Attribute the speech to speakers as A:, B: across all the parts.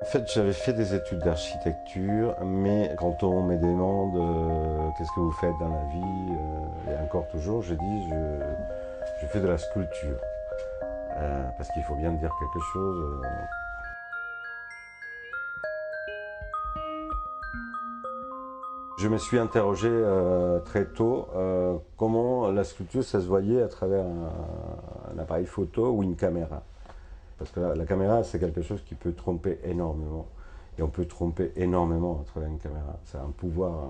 A: En fait, j'avais fait des études d'architecture, mais quand on me demande qu'est-ce que vous faites dans la vie, et encore toujours, je dis je fais de la sculpture. Parce qu'il faut bien dire quelque chose. Je me suis interrogé très tôt comment la sculpture, ça se voyait à travers un appareil photo ou une caméra. Parce que la caméra, c'est quelque chose qui peut tromper énormément. Et on peut tromper énormément à travers une caméra. C'est un pouvoir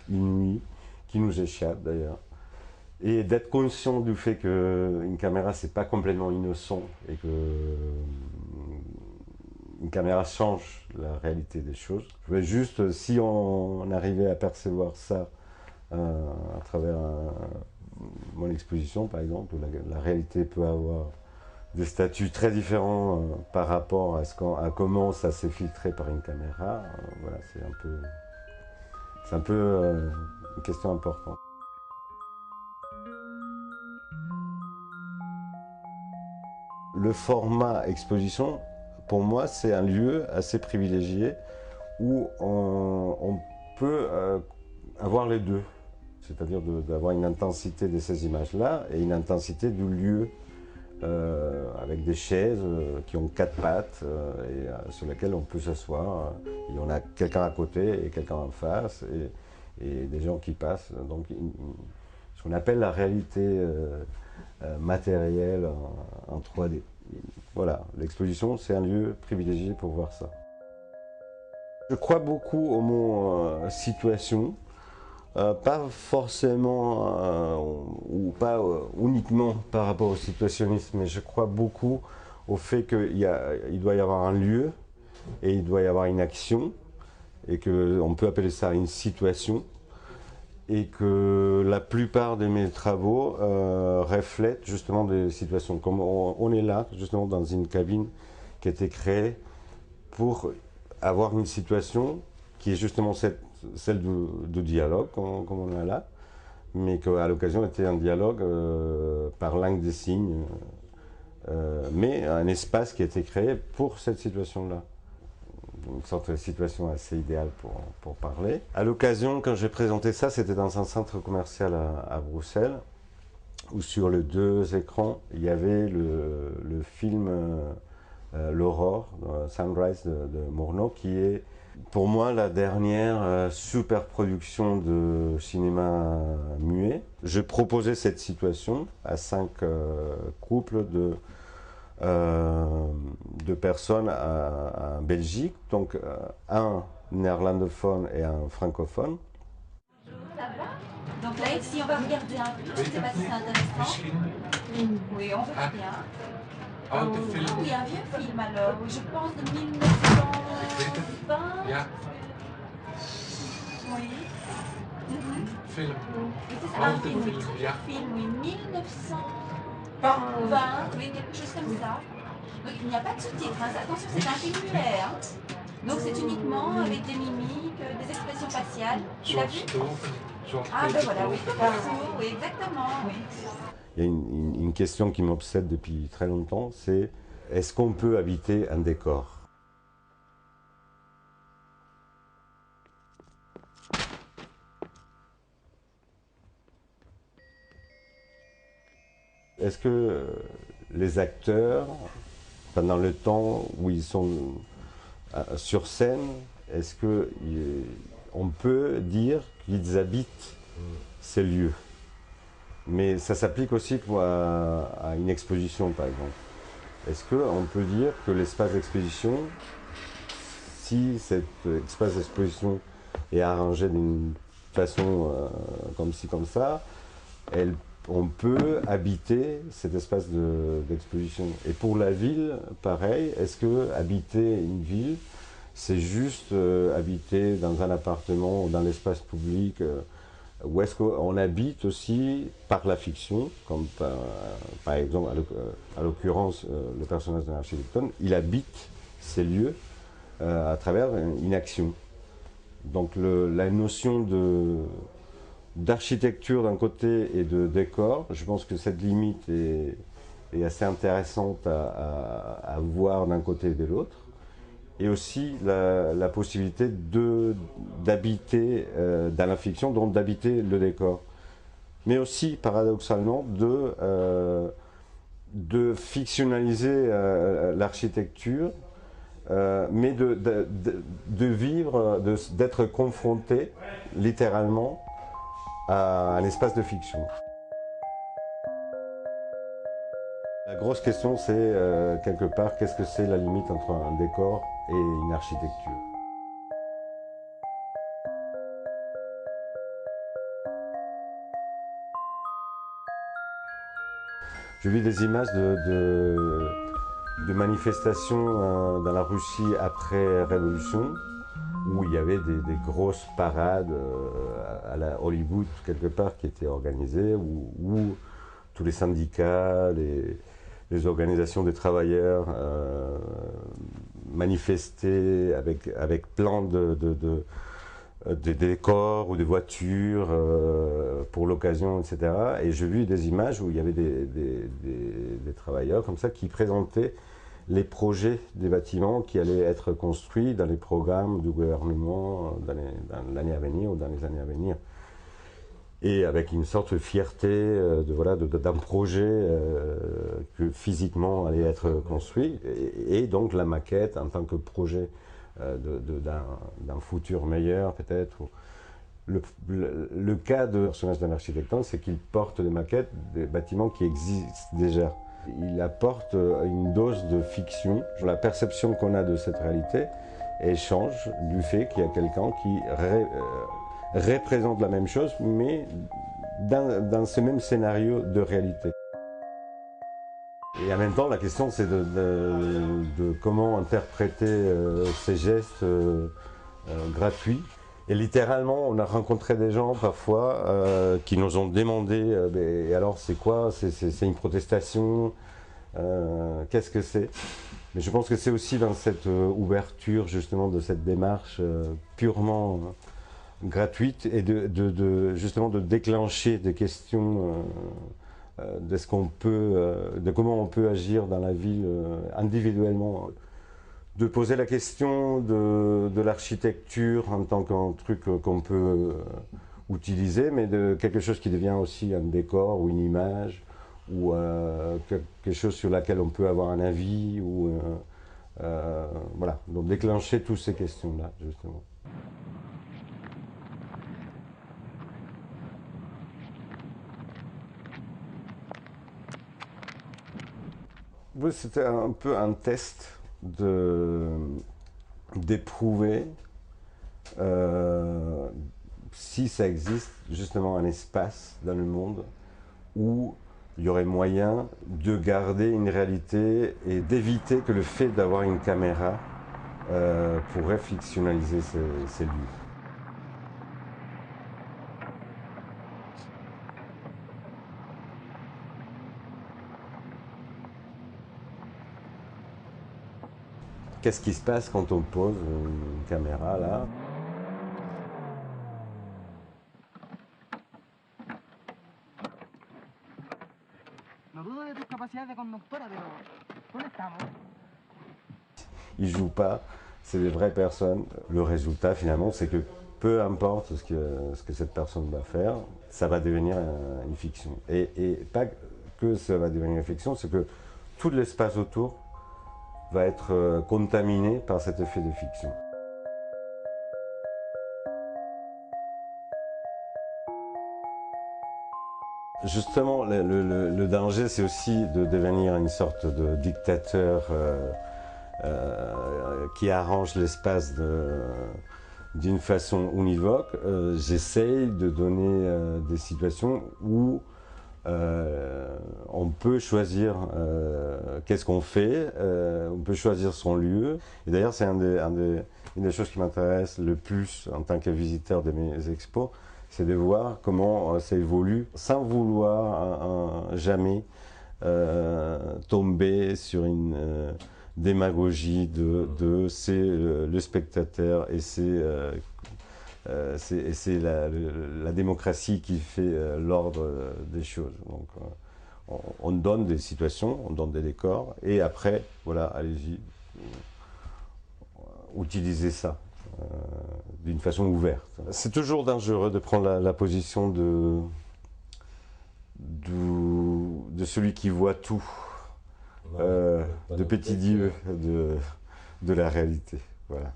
A: inouï qui nous échappe d'ailleurs. Et d'être conscient du fait qu'une caméra, c'est pas complètement innocent et que une caméra change la réalité des choses. Je voulais juste, si on arrivait à percevoir ça à travers mon exposition, par exemple, où la réalité peut avoir des statuts très différents par rapport à comment ça s'est filtré par une caméra. Voilà, c'est un peu une question importante. Le format exposition, pour moi, c'est un lieu assez privilégié où on peut avoir les deux. C'est-à-dire d'avoir une intensité de ces images-là et une intensité du lieu avec des chaises qui ont quatre pattes et sur lesquelles on peut s'asseoir. Et on a quelqu'un à côté et quelqu'un en face et des gens qui passent. Donc, ce qu'on appelle la réalité matérielle en 3D. Voilà, l'exposition, c'est un lieu privilégié pour voir ça. Je crois beaucoup au mot situation. Pas forcément ou pas uniquement par rapport au situationnisme, mais je crois beaucoup au fait qu'il doit y avoir un lieu et il doit y avoir une action et qu'on peut appeler ça une situation et que la plupart de mes travaux reflètent justement des situations. Comme on est là justement dans une cabine qui a été créée pour avoir une situation qui est justement celle du dialogue, comme on a là, mais qu'à l'occasion était un dialogue par langue des signes, mais un espace qui a été créé pour cette situation-là. Une sorte de situation assez idéale pour parler. À l'occasion, quand j'ai présenté ça, c'était dans un centre commercial à Bruxelles, où sur les deux écrans, il y avait le film L'Aurore, Sunrise de Murnau, qui est pour moi la dernière super production de cinéma muet. Je proposais cette situation à 5 couples de personnes en Belgique, donc un néerlandophone et un francophone.
B: Ça va? Donc là, ici, on va regarder un film. Je ne sais pas si c'est intéressant. Oui, on veut bien. Ah oui, un vieux film alors. Je pense de 1920. Oui.
C: Film.
B: Oui, c'est ça, un film, oui, très vieux film, oui, 1920, oui, quelque chose comme ça. Donc il n'y a pas de sous-titres, hein. Attention, c'est un film muet, hein. Donc c'est uniquement avec des mimiques, des expressions faciales. Tu l'as vu? Ah ben voilà, oui, comme Arthur, oui, exactement, oui.
A: Il y a une question qui m'obsède depuis très longtemps, c'est est-ce qu'on peut habiter un décor? Est-ce que les acteurs, pendant le temps où ils sont sur scène, est-ce qu'on peut dire qu'ils habitent ces lieux? Mais ça s'applique aussi à une exposition, par exemple. Est-ce qu'on peut dire que l'espace d'exposition, si cet espace d'exposition est arrangé d'une façon comme ci, comme ça, on peut habiter cet espace d'exposition. Et pour la ville, pareil, est-ce que habiter une ville, c'est juste habiter dans un appartement ou dans l'espace public ou est-ce qu'on habite aussi par la fiction, comme par exemple, à l'occurrence, le personnage d'un architecte, il habite ces lieux à travers une action. Donc la notion d'architecture d'un côté et de décor, je pense que cette limite est assez intéressante à voir d'un côté et de l'autre. et aussi la possibilité d'habiter dans la fiction, donc d'habiter le décor. Mais aussi, paradoxalement, de fictionnaliser l'architecture, mais de vivre, d'être confronté littéralement à un espace de fiction. La grosse question, c'est quelque part, qu'est-ce que c'est la limite entre un décor et une architecture? J'ai vu des images de manifestations dans la Russie après Révolution, où il y avait des grosses parades à la Hollywood, quelque part, qui étaient organisées, où tous les syndicats, les organisations des travailleurs manifestaient avec plein de décors ou des voitures pour l'occasion, etc. Et j'ai vu des images où il y avait des travailleurs comme ça qui présentaient les projets des bâtiments qui allaient être construits dans les programmes du gouvernement dans l'année à venir ou dans les années à venir. Et avec une sorte de fierté d'un projet que physiquement allait être construit, et donc la maquette en tant que projet d'un futur meilleur peut-être. Le cas de personnage d'un architecte, c'est qu'il porte des maquettes des bâtiments qui existent déjà. Il apporte une dose de fiction. La perception qu'on a de cette réalité change du fait qu'il y a quelqu'un qui représente la même chose, mais dans ce même scénario de réalité. Et en même temps, la question, c'est de comment interpréter ces gestes gratuits. Et littéralement, on a rencontré des gens parfois qui nous ont demandé et alors c'est quoi? C'est une protestation? Qu'est-ce que c'est? Mais je pense que c'est aussi dans cette ouverture justement de cette démarche purement gratuite et justement de déclencher des questions de comment on peut agir dans la vie individuellement. De poser la question de l'architecture en tant qu'un truc qu'on peut utiliser, mais de quelque chose qui devient aussi un décor ou une image, ou quelque chose sur laquelle on peut avoir un avis, ou voilà, donc déclencher toutes ces questions-là, justement. Oui, c'était un peu un test d'éprouver si ça existe justement un espace dans le monde où il y aurait moyen de garder une réalité et d'éviter que le fait d'avoir une caméra pourrait fictionnaliser ces lieux. Qu'est-ce qui se passe quand on pose une caméra là? Ils jouent pas, c'est des vraies personnes. Le résultat finalement, c'est que peu importe ce que cette personne va faire, ça va devenir une fiction. Et pas que ça va devenir une fiction, c'est que tout l'espace autour va être contaminé par cet effet de fiction. Justement, le danger, c'est aussi de devenir une sorte de dictateur qui arrange l'espace d'une façon univoque. J'essaye de donner des situations où on peut choisir qu'est-ce qu'on fait, on peut choisir son lieu. Et d'ailleurs, c'est une des choses qui m'intéresse le plus en tant que visiteur de mes expos, c'est de voir comment ça évolue sans vouloir jamais tomber sur une démagogie de c'est le spectateur et c'est la démocratie qui fait l'ordre des choses. Donc, on donne des situations, on donne des décors, et après, voilà, allez-y. utiliser ça d'une façon ouverte. C'est toujours dangereux de prendre la position de celui qui voit tout, de petit Dieu de la réalité. Voilà.